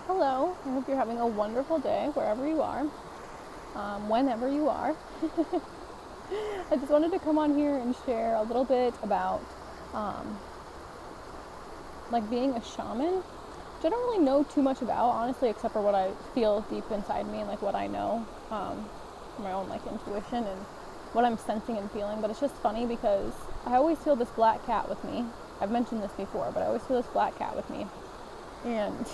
Hello, I hope you're having a wonderful day wherever you are, whenever you are. I just wanted to come on here and share a little bit about um, like being a shaman, which I don't really know too much about, honestly, except for what I feel deep inside me and like what I know, my own like intuition and what I'm sensing and feeling. But it's just funny because I always feel this black cat with me. I've mentioned this before, but I always feel this black cat with me. And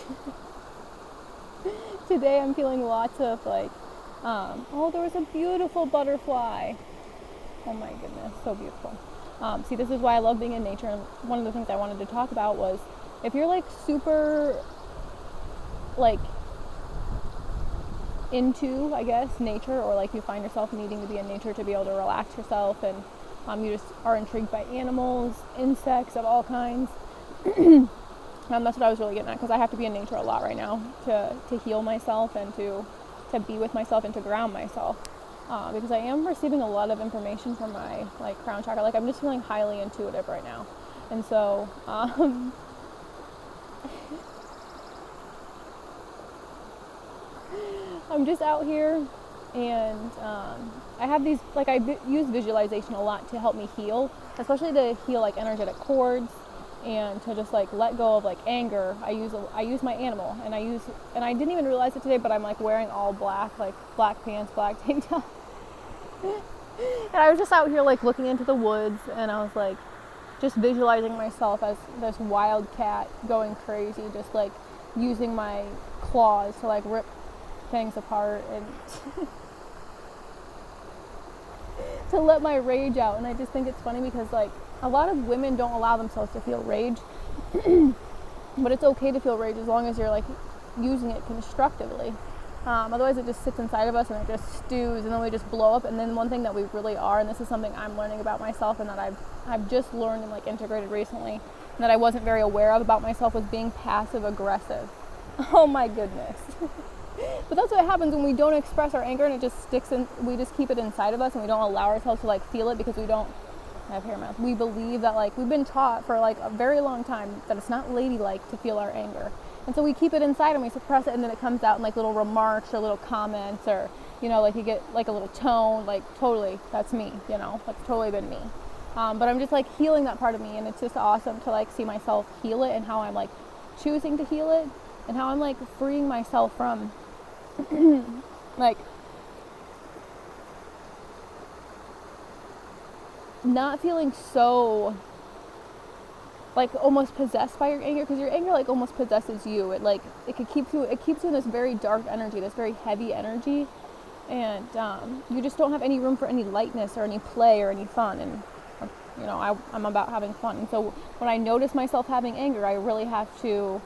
today I'm feeling lots of like, oh, there was a beautiful butterfly. Oh my goodness, so beautiful. See, this is why I love being in nature. And one of the things I wanted to talk about was if you're like super like into, I guess, nature, or like you find yourself needing to be in nature to be able to relax yourself, and you just are intrigued by animals, insects of all kinds. That's what I was really getting at, because I have to be in nature a lot right now to heal myself and to be with myself and to ground myself. Because I am receiving a lot of information from my like crown chakra. Like I'm just feeling highly intuitive right now, and so I'm just out here, and I have these like use visualization a lot to help me heal, especially to heal like energetic cords and to just like let go of like anger. I use my animal, and I didn't even realize it today, but I'm like wearing all black, like black pants, black tank top. And I was just out here like looking into the woods, and I was like just visualizing myself as this wild cat going crazy, just like using my claws to like rip things apart and to let my rage out. And I just think it's funny because like a lot of women don't allow themselves to feel rage, but it's okay to feel rage as long as you're like using it constructively. Otherwise it just sits inside of us and it just stews, and then we just blow up. And then one thing that we really are, and this is something I'm learning about myself and that I've just learned and like integrated recently, and that I wasn't very aware of about myself, was being passive aggressive. Oh my goodness. But that's what happens when we don't express our anger, and it just sticks in. We just keep it inside of us, and we don't allow ourselves to like feel it because we don't have hair mouth. We believe that like we've been taught for like a very long time that it's not ladylike to feel our anger. And so we keep it inside and we suppress it, and then it comes out in like little remarks or little comments, or, you know, like you get like a little tone, like totally, that's me, you know, that's totally been me. But I'm just like healing that part of me, and it's just awesome to like see myself heal it, and how I'm like choosing to heal it, and how I'm like freeing myself from like not feeling so like almost possessed by your anger, because your anger like almost possesses you. It keeps you in this very dark energy, this very heavy energy, and you just don't have any room for any lightness or any play or any fun. And you know, I'm about having fun, and so when I notice myself having anger, I really have to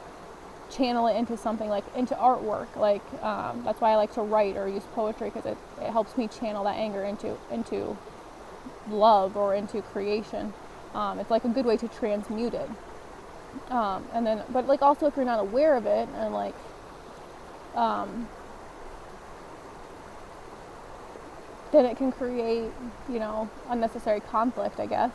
channel it into something, like into artwork. Like that's why I like to write or use poetry, because it helps me channel that anger into love or into creation. It's like a good way to transmute it. And then, but like also if you're not aware of it, and like, then it can create, you know, unnecessary conflict, I guess.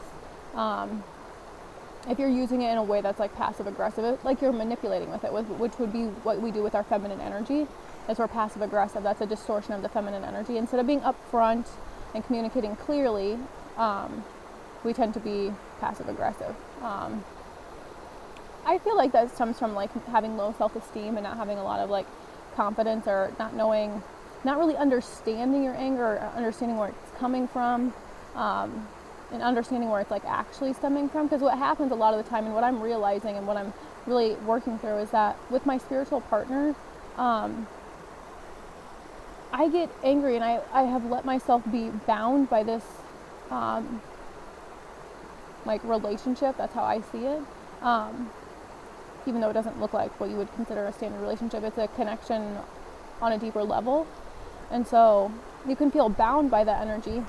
If you're using it in a way that's like passive aggressive, like you're manipulating with it, which would be what we do with our feminine energy, is we're passive aggressive. That's a distortion of the feminine energy. Instead of being upfront and communicating clearly, we tend to be passive aggressive. I feel like that stems from like having low self-esteem and not having a lot of like confidence, or not really understanding your anger, or understanding where it's coming from, and understanding where it's like actually stemming from. Because what happens a lot of the time, and what I'm realizing and what I'm really working through, is that with my spiritual partner, I get angry, and I have let myself be bound by this like relationship. That's how I see it. Even though it doesn't look like what you would consider a standard relationship, it's a connection on a deeper level. And so you can feel bound by that energy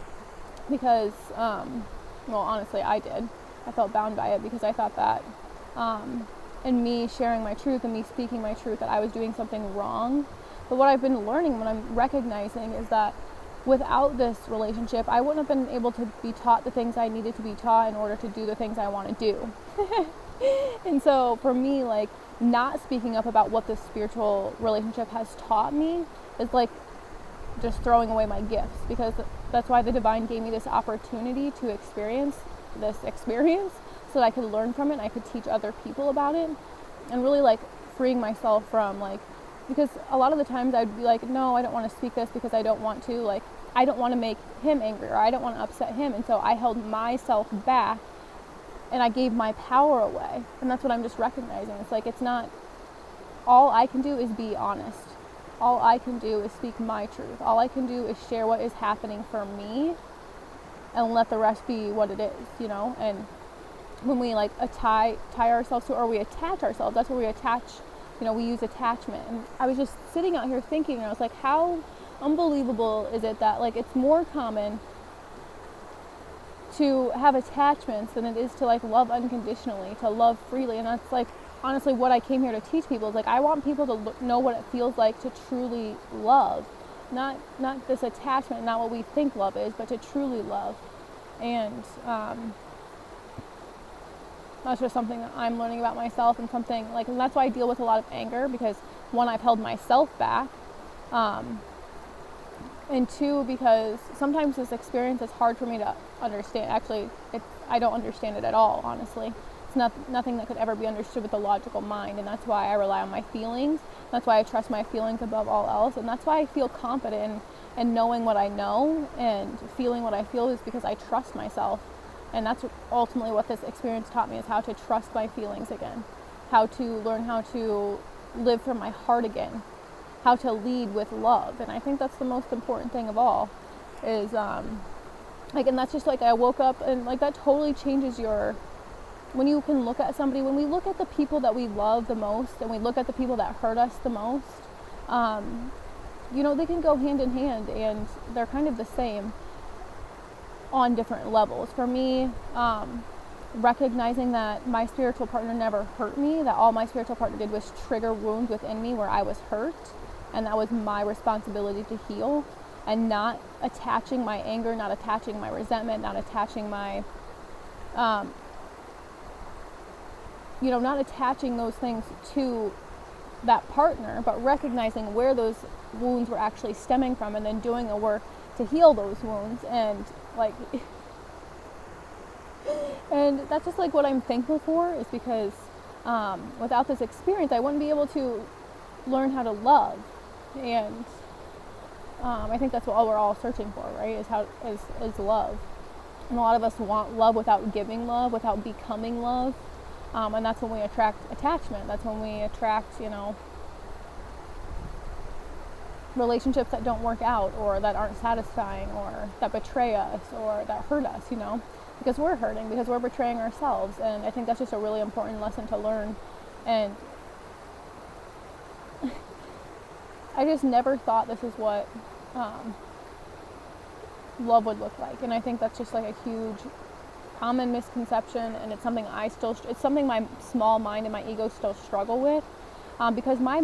because, well, honestly, I did. I felt bound by it because I thought that in me sharing my truth and me speaking my truth, that I was doing something wrong. But what I've been learning, what I'm recognizing, is that without this relationship, I wouldn't have been able to be taught the things I needed to be taught in order to do the things I want to do. And so for me, like not speaking up about what this spiritual relationship has taught me is like just throwing away my gifts, because that's why the divine gave me this opportunity to experience this experience, so that I could learn from it and I could teach other people about it, and really like freeing myself from like, because a lot of the times I'd be like, no, I don't want to speak this because I don't want to, like, I don't want to make him angry, or I don't want to upset him, and so I held myself back and I gave my power away. And that's what I'm just recognizing. It's like, it's not, all I can do is be honest. All I can do is speak my truth. All I can do is share what is happening for me and let the rest be what it is, you know? And when we like tie ourselves to, or we attach ourselves, that's where we attach, you know, we use attachment. And I was just sitting out here thinking, and I was like, how unbelievable is it that like it's more common to have attachments than it is to like love unconditionally, to love freely. And that's like honestly what I came here to teach people, is like I want people to know what it feels like to truly love, not this attachment, not what we think love is, but to truly love. And that's just something that I'm learning about myself, and something like, and that's why I deal with a lot of anger, because one, I've held myself back, and two, because sometimes this experience is hard for me to understand. Actually, I don't understand it at all, honestly. It's nothing that could ever be understood with the logical mind, and that's why I rely on my feelings. That's why I trust my feelings above all else, and that's why I feel confident in knowing what I know and feeling what I feel, is because I trust myself. And that's ultimately what this experience taught me, is how to trust my feelings again, how to learn how to live from my heart again, how to lead with love. And I think that's the most important thing of all, is like, and that's just like, I woke up and like that totally changes your, when you can look at somebody, when we look at the people that we love the most and we look at the people that hurt us the most, you know, they can go hand in hand, and they're kind of the same on different levels. For me, recognizing that my spiritual partner never hurt me, that all my spiritual partner did was trigger wounds within me where I was hurt, and that was my responsibility to heal, and not attaching my anger, not attaching my resentment, not attaching my, you know, not attaching those things to that partner, but recognizing where those wounds were actually stemming from, and then doing the work to heal those wounds. And like, and that's just like what I'm thankful for, is because without this experience I wouldn't be able to learn how to love. And I think that's what we're all searching for, right? Is love. And a lot of us want love without giving love, without becoming love. And that's when we attract attachment. That's when we attract, you know, relationships that don't work out, or that aren't satisfying, or that betray us, or that hurt us, you know, because we're hurting, because we're betraying ourselves. And I think that's just a really important lesson to learn. And I just never thought this is what love would look like. And I think that's just like a huge common misconception, and it's something it's something my small mind and my ego still struggle with, because my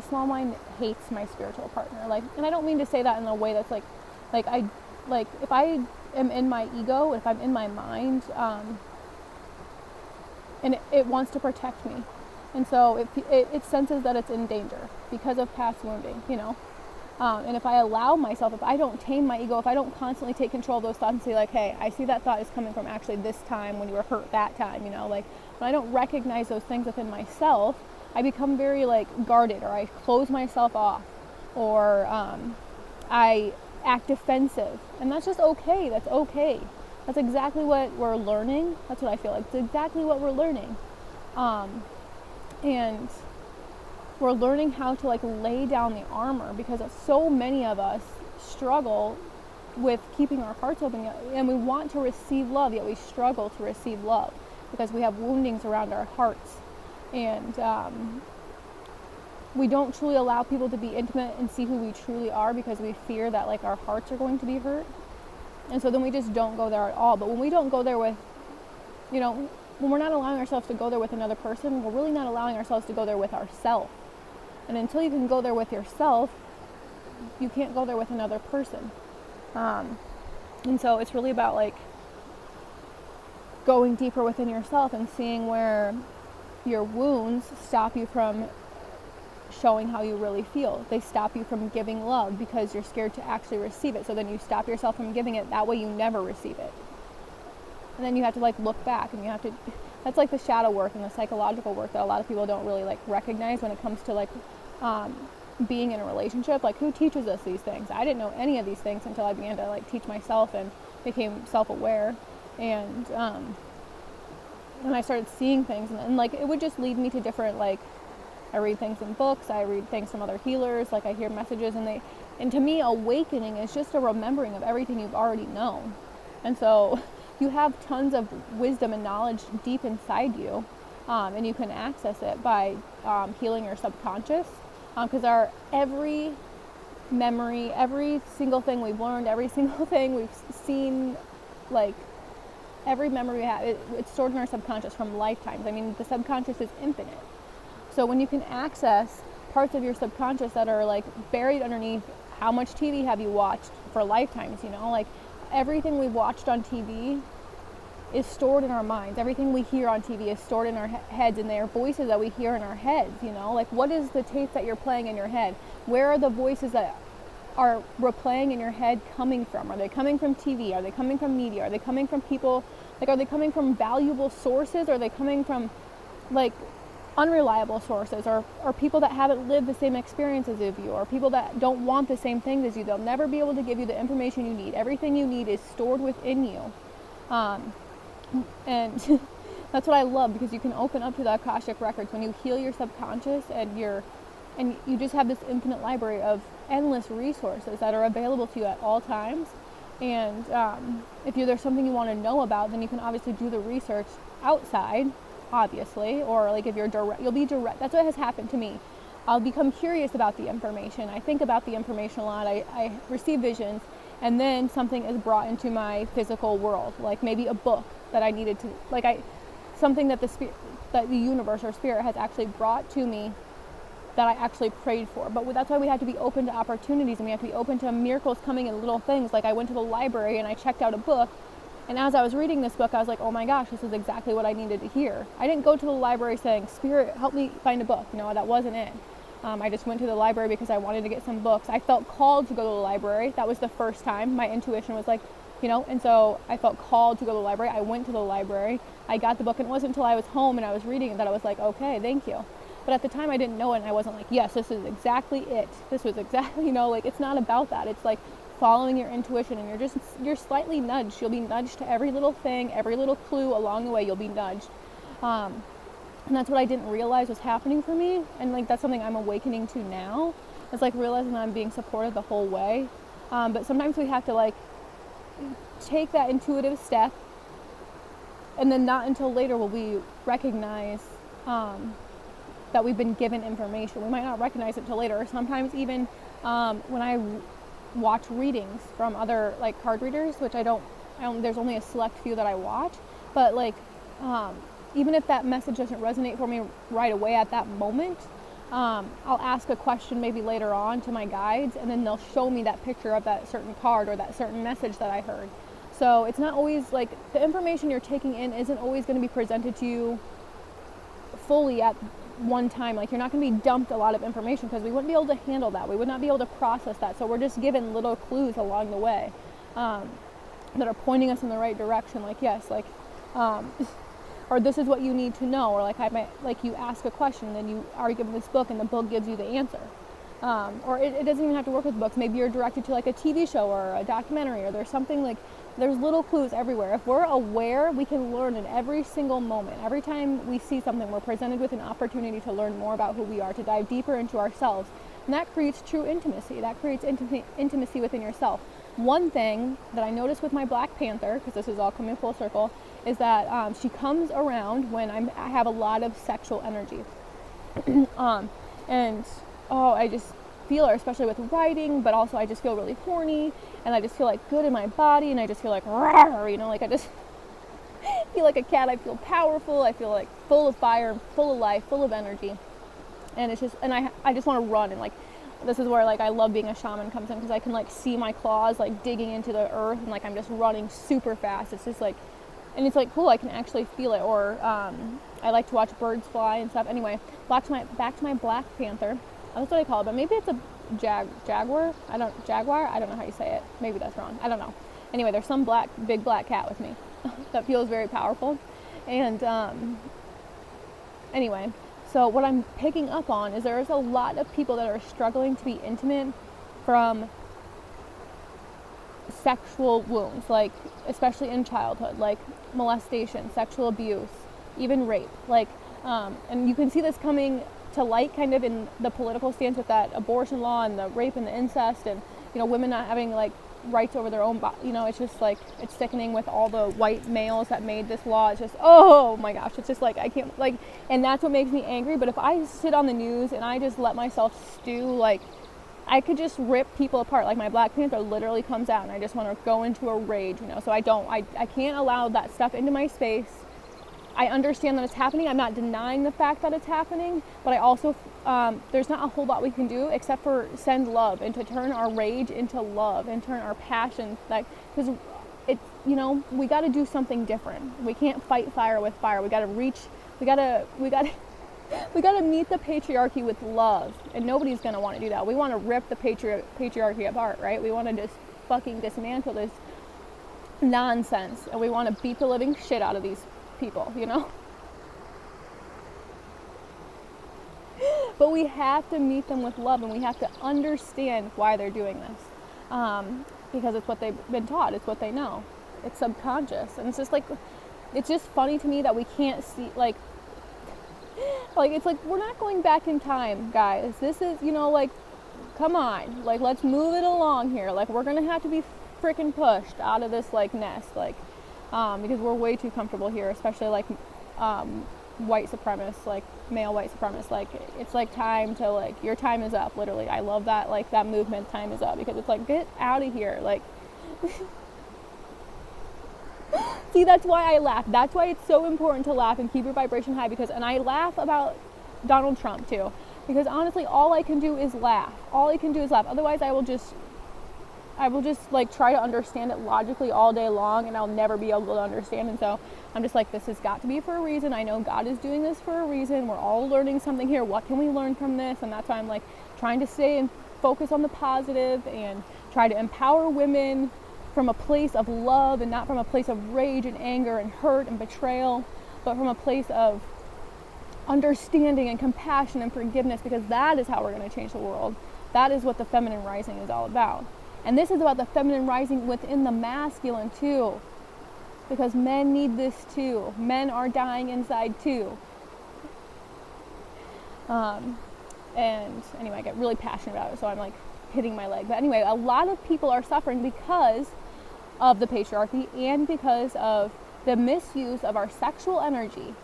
small mind hates my spiritual partner. Like, and I don't mean to say that in a way that's like if I am in my ego, if I'm in my mind, and it wants to protect me, and so it senses that it's in danger because of past wounding, you know. And if I allow myself, if I don't tame my ego, if I don't constantly take control of those thoughts and say like, hey, I see that thought is coming from actually this time when you were hurt that time, you know, like when I don't recognize those things within myself, I become very like guarded, or I close myself off, or I act defensive. And that's just okay. That's okay. That's exactly what we're learning. That's what I feel like. It's exactly what we're learning. And we're learning how to like lay down the armor, because so many of us struggle with keeping our hearts open, and we want to receive love, yet we struggle to receive love because we have woundings around our hearts. And we don't truly allow people to be intimate and see who we truly are, because we fear that like our hearts are going to be hurt. And so then we just don't go there at all. But when we don't go there with, you know, when we're not allowing ourselves to go there with another person, we're really not allowing ourselves to go there with ourselves. And until you can go there with yourself, you can't go there with another person. And so it's really about like going deeper within yourself and seeing where your wounds stop you from showing how you really feel. They stop you from giving love because you're scared to actually receive it. So then you stop yourself from giving it. That way you never receive it. And then you have to like look back, and you have to, that's like the shadow work and the psychological work that a lot of people don't really like recognize when it comes to like being in a relationship. Like, who teaches us these things? I didn't know any of these things until I began to like teach myself and became self-aware. And when I started seeing things, and like it would just lead me to different, like, I read things in books, I read things from other healers, like I hear messages, and to me, awakening is just a remembering of everything you've already known. And so you have tons of wisdom and knowledge deep inside you, and you can access it by healing your subconscious, because every memory, every single thing we've learned, every single thing we've seen, like every memory we have, it's stored in our subconscious from lifetimes. I mean, the subconscious is infinite. So when you can access parts of your subconscious that are like buried underneath, how much TV have you watched for lifetimes, you know, like everything we've watched on TV is stored in our minds. Everything we hear on TV is stored in our heads, and they are voices that we hear in our heads, you know, like what is the tape that you're playing in your head? Where are the voices that are replaying in your head coming from? Are they coming from TV? Are they coming from media? Are they coming from people? Like, are they coming from valuable sources? Or are they coming from like unreliable sources, or people that haven't lived the same experiences as you, or people that don't want the same things as you? They'll never be able to give you the information you need. Everything you need is stored within you. And that's what I love, because you can open up to the Akashic records when you heal your subconscious, and you just have this infinite library of endless resources that are available to you at all times. And if there's something you want to know about, then you can obviously do the research outside, obviously, or like if you're direct, you'll be direct. That's what has happened to me. I'll become curious about the information. I think about the information a lot. I receive visions, and then something is brought into my physical world, like maybe a book that I needed to, like something that the universe or spirit has actually brought to me that I actually prayed for. But that's why we have to be open to opportunities, and we have to be open to miracles coming in little things. Like I went to the library and I checked out a book, and as I was reading this book, I was like, oh my gosh, this is exactly what I needed to hear. I didn't go to the library saying, Spirit, help me find a book. No, that wasn't it. I just went to the library because I wanted to get some books. I felt called to go to the library. That was the first time. My intuition was like, you know, and so I felt called to go to the library. I went to the library. I got the book, and it wasn't until I was home and I was reading it that I was like, okay, thank you. But at the time I didn't know it, and I wasn't like, yes, this is exactly it. This was exactly, you know, like it's not about that. It's like following your intuition, and you're slightly nudged. You'll be nudged to every little thing, every little clue along the way. You'll be nudged. And that's what I didn't realize was happening for me. And like, that's something I'm awakening to now. It's like realizing that I'm being supported the whole way. But sometimes we have to like take that intuitive step, and then not until later will we recognize that we've been given information. We might not recognize it till later. Or sometimes even when I watch readings from other like card readers, which I don't, there's only a select few that I watch, but like even if that message doesn't resonate for me right away at that moment, I'll ask a question maybe later on to my guides, and then they'll show me that picture of that certain card or that certain message that I heard. So it's not always like the information you're taking in isn't always going to be presented to you fully at one time. Like, you're not going to be dumped a lot of information, because we wouldn't be able to handle that. We would not be able to process that. So we're just given little clues along the way that are pointing us in the right direction. Like, yes, like or this is what you need to know, or like I might, like you ask a question, then you are given this book, and the book gives you the answer. Or it doesn't even have to work with books. Maybe you're directed to like a TV show or a documentary, or there's something like, there's little clues everywhere. If we're aware, we can learn in every single moment. Every time we see something, we're presented with an opportunity to learn more about who we are, to dive deeper into ourselves. And that creates true intimacy. That creates intimacy within yourself. One thing that I noticed with my Black Panther, because this is all coming full circle, is that she comes around when I have a lot of sexual energy. I just feel her, especially with writing, but also I just feel really horny, and I just feel like good in my body, and I just feel like, rawr, you know, like I just feel like a cat. I feel powerful. I feel like full of fire, full of life, full of energy. And it's just, and I just want to run, and like, this is where like I love being a shaman comes in, because I can like see my claws like digging into the earth, and like I'm just running super fast. It's just like And it's like cool, I can actually feel it. Or I like to watch birds fly and stuff. Anyway, back to my Black Panther. That's what I call it, but maybe it's a jaguar. I don't know how you say it. Maybe that's wrong. I don't know. Anyway, there's some big black cat with me that feels very powerful. And anyway, so what I'm picking up on is there's a lot of people that are struggling to be intimate from sexual wounds, like especially in childhood, like molestation, sexual abuse, even rape, like and you can see this coming to light kind of in the political stance with that abortion law and the rape and the incest, and women not having like rights over their own body. It's just like, it's sickening with all the white males that made this law. It's just, oh my gosh, it's just like, I can't, like, and that's what makes me angry. But if I sit on the news and I just let myself stew, like, I could just rip people apart. Like, my Black Panther literally comes out and I just want to go into a rage, so I can't allow that stuff into my space. I understand that it's happening. I'm not denying the fact that it's happening, but I also, there's not a whole lot we can do except for send love and to turn our rage into love and turn our passion, like, because it's, we got to do something different. We can't fight fire with fire. We got to meet the patriarchy with love, and nobody's going to want to do that. We want to rip the patriarchy apart, right? We want to just fucking dismantle this nonsense, and we want to beat the living shit out of these people, but we have to meet them with love, and we have to understand why they're doing this, because it's what they've been taught, it's what they know, it's subconscious. And it's just like, it's just funny to me that we can't see, like it's like, we're not going back in time, guys. This is, like, come on, like, let's move it along here. Like, we're gonna have to be freaking pushed out of this, like, nest, like, because we're way too comfortable here, especially like white supremacists, like male white supremacists. Like, it's like time to, like, your time is up, literally. I love that, like, that movement, time is up, because it's like, get out of here, like. See, that's why I laugh. That's why it's so important to laugh and keep your vibration high, and I laugh about Donald Trump too, because honestly, all I can do is laugh. Otherwise, I will just like try to understand it logically all day long, and I'll never be able to understand. And so I'm just like, this has got to be for a reason. I know God is doing this for a reason. We're all learning something here. What can we learn from this? And that's why I'm like trying to stay and focus on the positive and try to empower women from a place of love, and not from a place of rage and anger and hurt and betrayal, but from a place of understanding and compassion and forgiveness, because that is how we're going to change the world. That is what the feminine rising is all about. And this is about the feminine rising within the masculine too, because men need this too. Men are dying inside too. And anyway, I get really passionate about it, so I'm like hitting my leg. But anyway, a lot of people are suffering because of the patriarchy and because of the misuse of our sexual energy.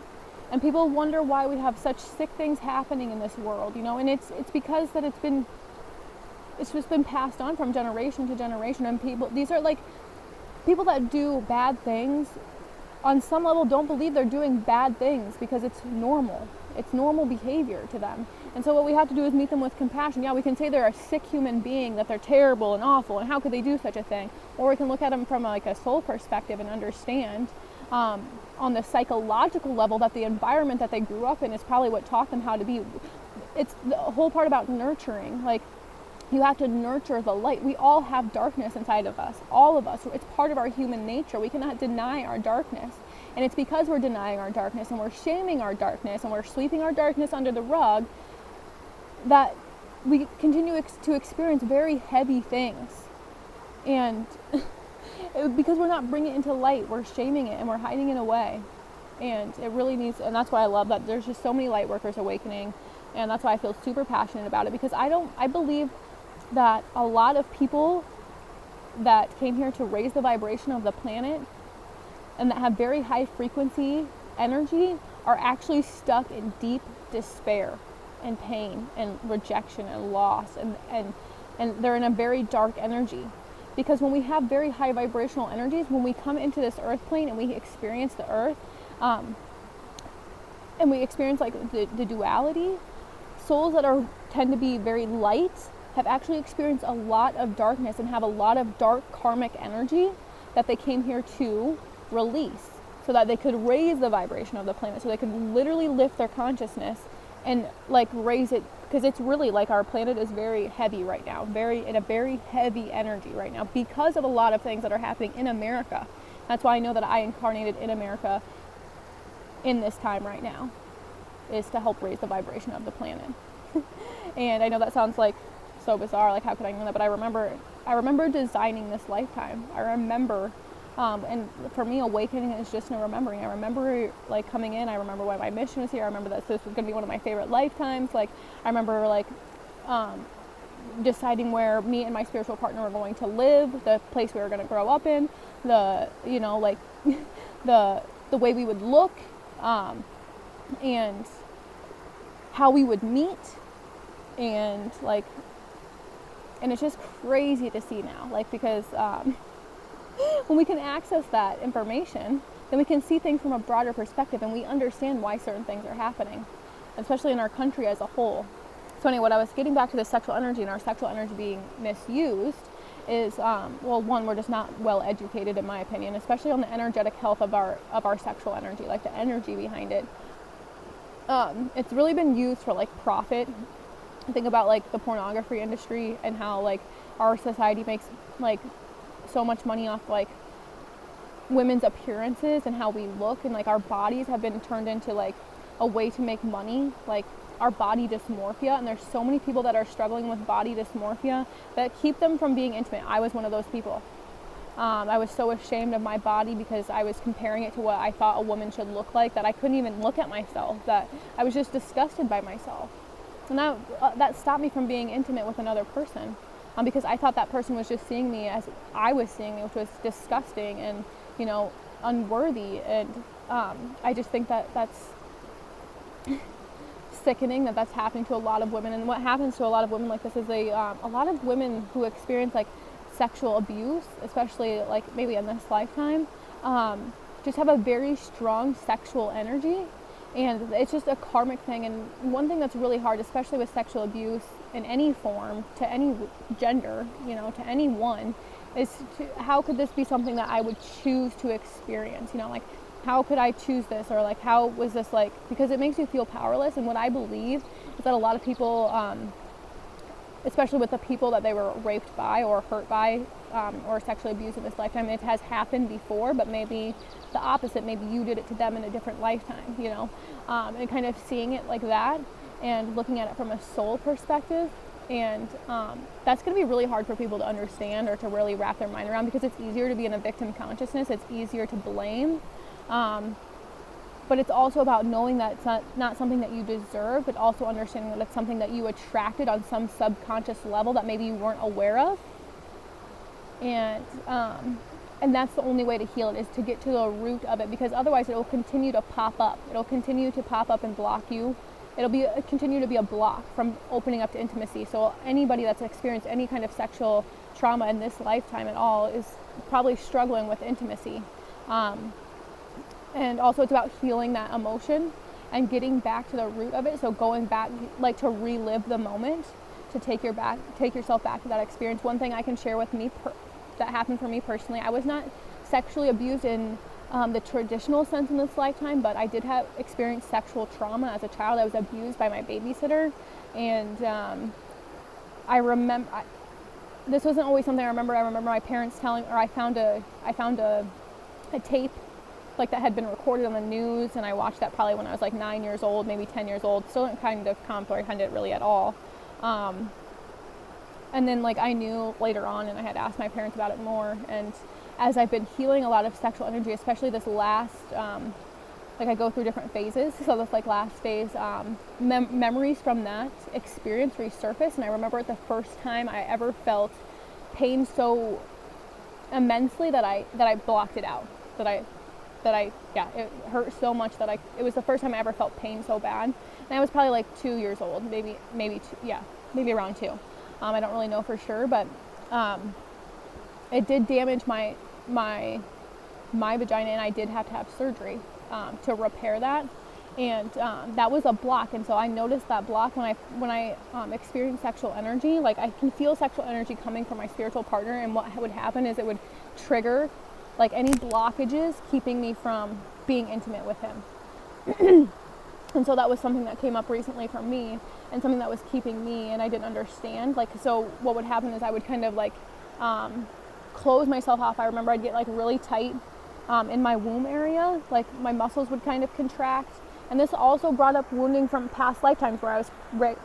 And people wonder why we have such sick things happening in this world, and it's because that it's just been passed on from generation to generation. And these are like people that do bad things on some level don't believe they're doing bad things, because it's normal behavior to them. And so what we have to do is meet them with compassion. Yeah, we can say they're a sick human being, that they're terrible and awful, and how could they do such a thing? Or we can look at them from like a soul perspective and understand on the psychological level that the environment that they grew up in is probably what taught them how to be. It's the whole part about nurturing. Like, you have to nurture the light. We all have darkness inside of us, all of us. It's part of our human nature. We cannot deny our darkness. And it's because we're denying our darkness and we're shaming our darkness and we're sweeping our darkness under the rug that we continue to experience very heavy things. And because we're not bringing it into light, we're shaming it and we're hiding it away. And it really needs, and that's why I love that there's just so many light workers awakening. And that's why I feel super passionate about it, because I believe that a lot of people that came here to raise the vibration of the planet and that have very high frequency energy are actually stuck in deep despair and pain and rejection and loss, and they're in a very dark energy. Because when we have very high vibrational energies, when we come into this earth plane and we experience the earth, and we experience like the duality, souls that tend to be very light have actually experienced a lot of darkness and have a lot of dark karmic energy that they came here to release. so that they could raise the vibration of the planet, so they could literally lift their consciousness and like raise it, because it's really like our planet is very heavy right now, in a very heavy energy right now because of a lot of things that are happening in America. That's why I know that I incarnated in America in this time right now, is to help raise the vibration of the planet. And I know that sounds like so bizarre, like how could I know that? But I remember designing this lifetime. I remember, and for me, awakening is just a remembering. I remember like coming in. I remember why my mission was here. I remember that this was going to be one of my favorite lifetimes. Like I remember like deciding where me and my spiritual partner were going to live, the place we were going to grow up in, the like the way we would look, and how we would meet, and like, and it's just crazy to see now, like, because when we can access that information, then we can see things from a broader perspective, and we understand why certain things are happening, especially in our country as a whole. So anyway, what I was getting back to the sexual energy and our sexual energy being misused is, well, one, we're just not well educated, in my opinion, especially on the energetic health of our sexual energy, like the energy behind it. It's really been used for like profit. Think about like the pornography industry and how like our society makes like so much money off like women's appearances and how we look, and like our bodies have been turned into like a way to make money, like our body dysmorphia. And there's so many people that are struggling with body dysmorphia that keep them from being intimate. I was one of those people. I was so ashamed of my body because I was comparing it to what I thought a woman should look like, that I couldn't even look at myself, that I was just disgusted by myself. And that stopped me from being intimate with another person, because I thought that person was just seeing me as I was seeing me, which was disgusting and, unworthy. And I just think that that's sickening, that that's happening to a lot of women. And what happens to a lot of women like this is a lot of women who experience like sexual abuse, especially like maybe in this lifetime, just have a very strong sexual energy, and it's just a karmic thing. And one thing that's really hard, especially with sexual abuse in any form, to any gender, to anyone, is how could this be something that I would choose to experience? Like, how could I choose this? Or like, how was this like, because it makes you feel powerless. And what I believe is that a lot of people, especially with the people that they were raped by or hurt by, or sexually abused in this lifetime, it has happened before, but maybe the opposite, maybe you did it to them in a different lifetime, and kind of seeing it like that and looking at it from a soul perspective. And that's going to be really hard for people to understand or to really wrap their mind around, because it's easier to be in a victim consciousness, it's easier to blame, but it's also about knowing that it's not something that you deserve, but also understanding that it's something that you attracted on some subconscious level that maybe you weren't aware of. And that's the only way to heal it, is to get to the root of it, because otherwise it will continue to pop up. It'll continue to pop up and block you. It'll continue to be a block from opening up to intimacy. So anybody that's experienced any kind of sexual trauma in this lifetime at all is probably struggling with intimacy. And also it's about healing that emotion and getting back to the root of it. So going back, like to relive the moment, to take yourself back to that experience. One thing I can share with me that happened for me personally, I was not sexually abused in the traditional sense in this lifetime, but I did have experienced sexual trauma as a child. I was abused by my babysitter, and I remember this wasn't always something I remember. I remember my parents telling, or I found a tape like that had been recorded on the news, and I watched that probably when I was like 9 years old, maybe 10 years old. Still didn't kind of comprehend it really at all. And then like I knew later on, and I had asked my parents about it more, and as I've been healing a lot of sexual energy, especially this last, like I go through different phases, so this like last phase, memories from that experience resurface. And I remember it the first time I ever felt pain so immensely that I blocked it out, it hurt so much that it was the first time I ever felt pain so bad. And I was probably like 2 years old, maybe around 2. I don't really know for sure, but it did damage my vagina, and I did have to have surgery to repair that. And that was a block. And so I noticed that block when I experienced sexual energy. Like I can feel sexual energy coming from my spiritual partner, and what would happen is it would trigger like any blockages keeping me from being intimate with him. And so that was something that came up recently for me, and something that was keeping me, and I didn't understand. Like, so what would happen is I would kind of like close myself off. I remember I'd get like really tight in my womb area, like my muscles would kind of contract. And this also brought up wounding from past lifetimes where I was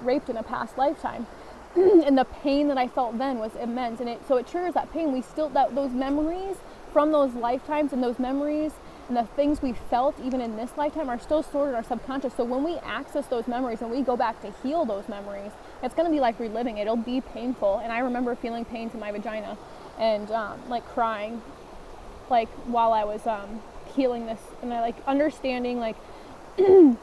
raped in a past lifetime. And the pain that I felt then was immense. And so it triggers that pain. We still, those memories from those lifetimes, and those memories and the things we felt even in this lifetime are still stored in our subconscious. So when we access those memories and we go back to heal those memories, it's going to be like reliving it. It'll be painful. And I remember feeling pain to my vagina and like crying, like while I was healing this, and I like understanding like that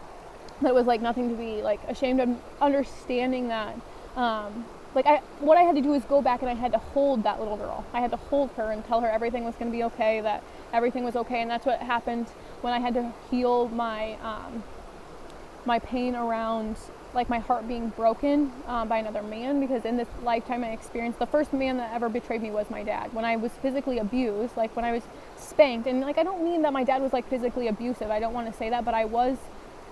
it was like nothing to be like ashamed of, understanding that what I had to do is go back and I had to hold that little girl. I had to hold her and tell her everything was going to be okay, that everything was okay. And that's what happened when I had to heal my my pain around like my heart being broken by another man, because in this lifetime I experienced, the first man that ever betrayed me was my dad. When I was physically abused, like when I was spanked, and like I don't mean that my dad was like physically abusive, I don't want to say that, but I was,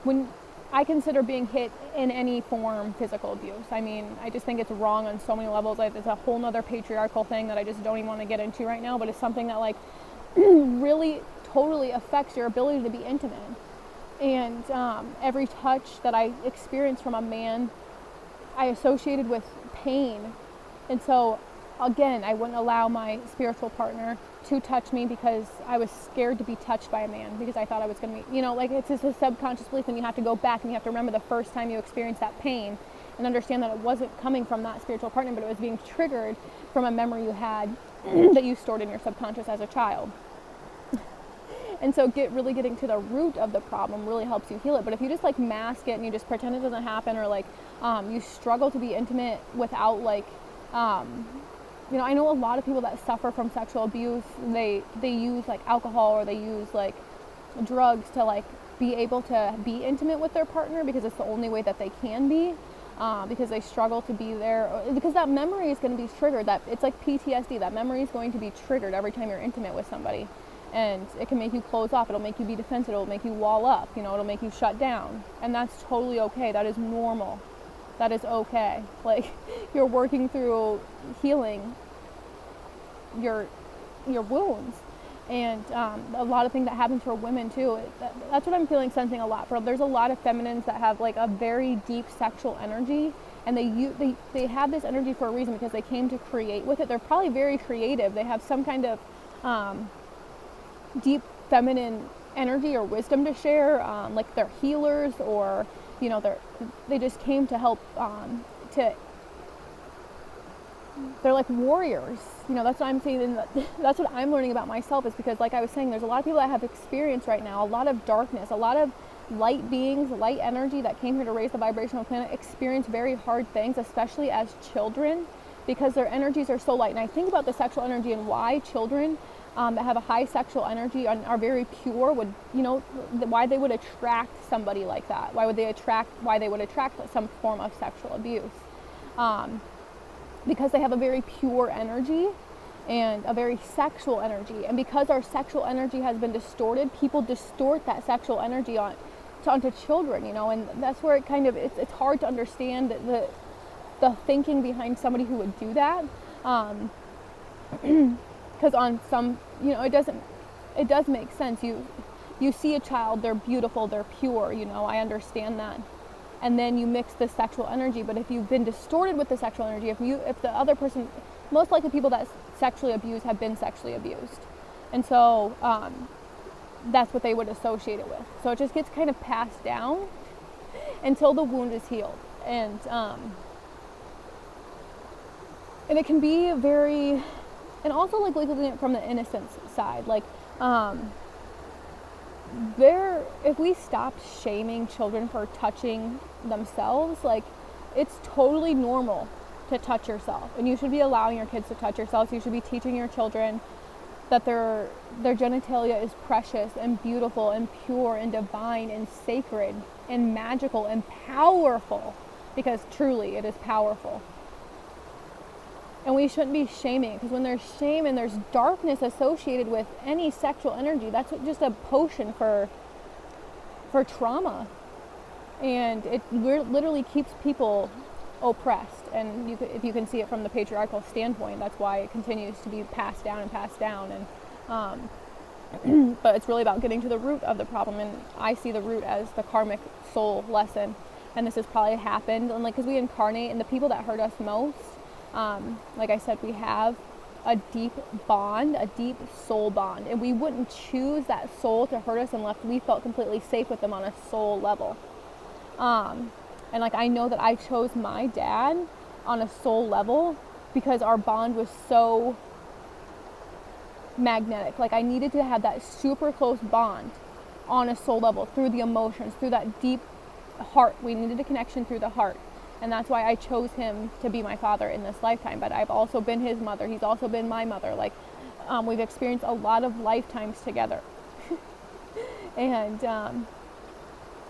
when I consider being hit in any form physical abuse. I mean, I just think it's wrong on so many levels. Like, it's a whole nother patriarchal thing that I just don't even want to get into right now, but it's something that like really totally affects your ability to be intimate. And every touch that I experienced from a man, I associated with pain. And so again, I wouldn't allow my spiritual partner to touch me because I was scared to be touched by a man, because I thought I was going to be, like it's just a subconscious belief, and you have to go back and you have to remember the first time you experienced that pain and understand that it wasn't coming from that spiritual partner, but it was being triggered from a memory you had that you stored in your subconscious as a child. And so getting to the root of the problem really helps you heal it. But if you just like mask it and you just pretend it doesn't happen, or like you struggle to be intimate without like I know a lot of people that suffer from sexual abuse, they use like alcohol, or they use like drugs to like be able to be intimate with their partner, because it's the only way that they can be, because they struggle to be there, because that memory is going to be triggered. That it's like PTSD. That memory is going to be triggered every time you're intimate with somebody, and it can make you close off. It'll make you be defensive. It'll make you wall up. It'll make you shut down, and that's totally okay. That is normal. That is okay. Like, you're working through healing your wounds, and a lot of things that happen for women too. That's what I'm sensing a lot. There's a lot of feminines that have like a very deep sexual energy, and they have this energy for a reason, because they came to create with it. They're probably very creative. They have some kind of deep feminine energy or wisdom to share, like they're healers, or they just came to help they're like warriors. That's what I'm saying, and that's what I'm learning about myself, is because like I was saying, there's a lot of people that have experience right now, a lot of darkness, a lot of light beings, light energy that came here to raise the vibrational planet, experience very hard things, especially as children, because their energies are so light. And I think about the sexual energy and why children that have a high sexual energy and are very pure would, why they would attract somebody like that. Why they would attract some form of sexual abuse. Because they have a very pure energy and a very sexual energy. And because our sexual energy has been distorted, people distort that sexual energy onto children, and that's where it's hard to understand the thinking behind somebody who would do that. Because on some, it does make sense. You see a child, they're beautiful, they're pure, I understand that. And then you mix the sexual energy. But if you've been distorted with the sexual energy, if the other person, most likely people that sexually abuse have been sexually abused. And so that's what they would associate it with. So it just gets kind of passed down until the wound is healed. And it can be very, and also like looking at it from the innocence side, like if we stopped shaming children for touching themselves, like it's totally normal to touch yourself, and you should be allowing your kids to touch yourselves. You should be teaching your children that their genitalia is precious and beautiful and pure and divine and sacred and magical and powerful, because truly it is powerful. And we shouldn't be shaming, because when there's shame and there's darkness associated with any sexual energy, that's just a potion for trauma. And it literally keeps people oppressed. And if you can see it from the patriarchal standpoint, that's why it continues to be passed down and passed down. And but it's really about getting to the root of the problem. And I see the root as the karmic soul lesson. And this has probably happened, and because we incarnate, and the people that hurt us most, like I said, we have a deep bond, a deep soul bond, and we wouldn't choose that soul to hurt us unless we felt completely safe with them on a soul level. And I know that I chose my dad on a soul level because our bond was so magnetic. I needed to have that super close bond on a soul level, through the emotions, through that deep heart. We needed a connection through the heart. And that's why I chose him to be my father in this lifetime. But I've also been his mother. He's also been my mother. We've experienced a lot of lifetimes together. And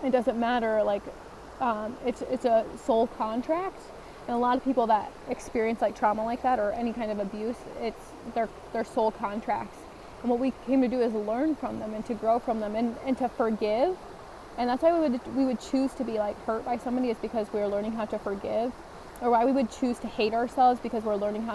it doesn't matter. It's a soul contract. And a lot of people that experience trauma like that, or any kind of abuse, it's their soul contracts. And what we came to do is learn from them and to grow from them and to forgive. And that's why we would choose to be hurt by somebody, is because we're learning how to forgive. Or why we would choose to hate ourselves, because we're learning how